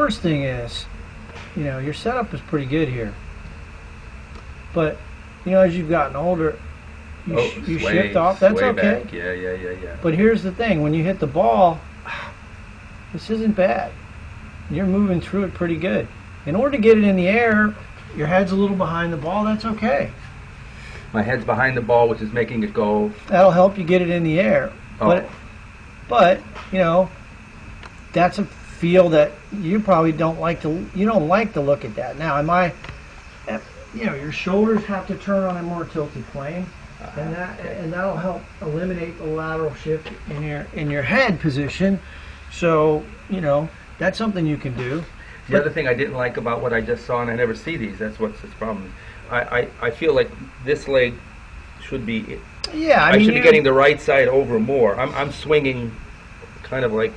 first thing is, you know, your setup is pretty good here. But, you know, as you've gotten older, you shift off. That's okay. Back. Yeah. But here's the thing. When you hit the ball, this isn't bad. You're moving through it pretty good. In order to get it in the air, your head's a little behind the ball. That's okay. My head's behind the ball, which is making it go. That'll help you get it in the air. Oh. But you know, that's a feel that you probably don't like to. You don't like to look at that. Now, you know, your shoulders have to turn on a more tilted plane, and that'll help eliminate the lateral shift in your head position. So, you know, that's something you can do. The other thing I didn't like about what I just saw, and I never see these, that's what's this problem. I feel like this leg should be. Yeah, I should be getting the right side over more. I'm swinging kind of like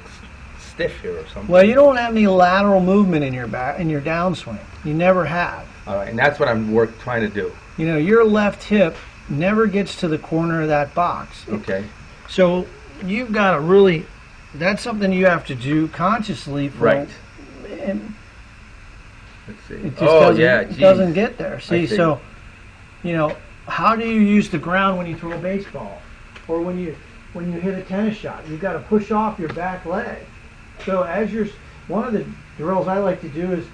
stiff here or something. Well, you don't have any lateral movement in your downswing. You never have. All right, and that's what I'm trying to do. You know, your left hip never gets to the corner of that box. Okay. So you've got to really. That's something you have to do consciously. Right. And let's see. it just doesn't get there. See, see. So, you know, how do you use the ground when you throw a baseball, or when you hit a tennis shot? You've got to push off your back leg. So one of the drills I like to do is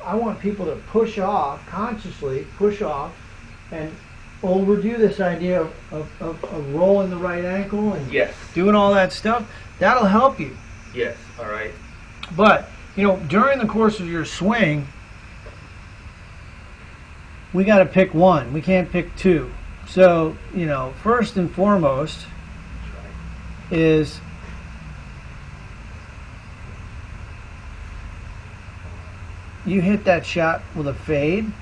I want people to push off consciously, and overdo this idea of rolling the right ankle and doing all that stuff. That'll help you. Yes. All right. But, you know, during the course of your swing, we got to pick one. We can't pick two. So, you know, first and foremost is you hit that shot with a fade.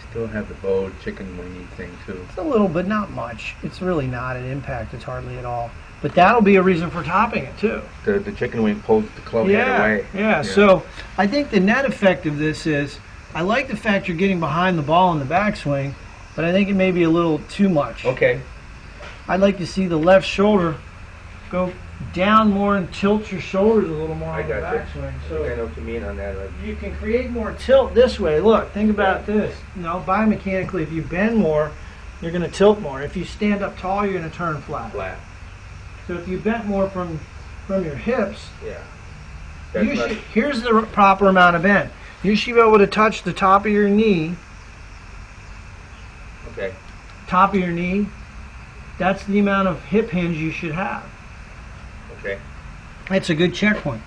Still have the bowed chicken wingy thing too. It's a little, but not much. It's really not an impact. It's hardly at all. But that'll be a reason for topping it too. The chicken wing pulls the club head away. Yeah. So I think the net effect of this is I like the fact you're getting behind the ball in the backswing, but I think it may be a little too much. Okay. I'd like to see the left shoulder go down more and tilt your shoulders a little more on the backswing. So I know what you mean on that. you can create more tilt this way. Look, think about this. You know, biomechanically, if you bend more, you're going to tilt more. If you stand up tall, you're going to turn flat. So if you bent more from your hips, here's the proper amount of bend. You should be able to touch the top of your knee. Okay. Top of your knee. That's the amount of hip hinge you should have. Okay. That's a good checkpoint.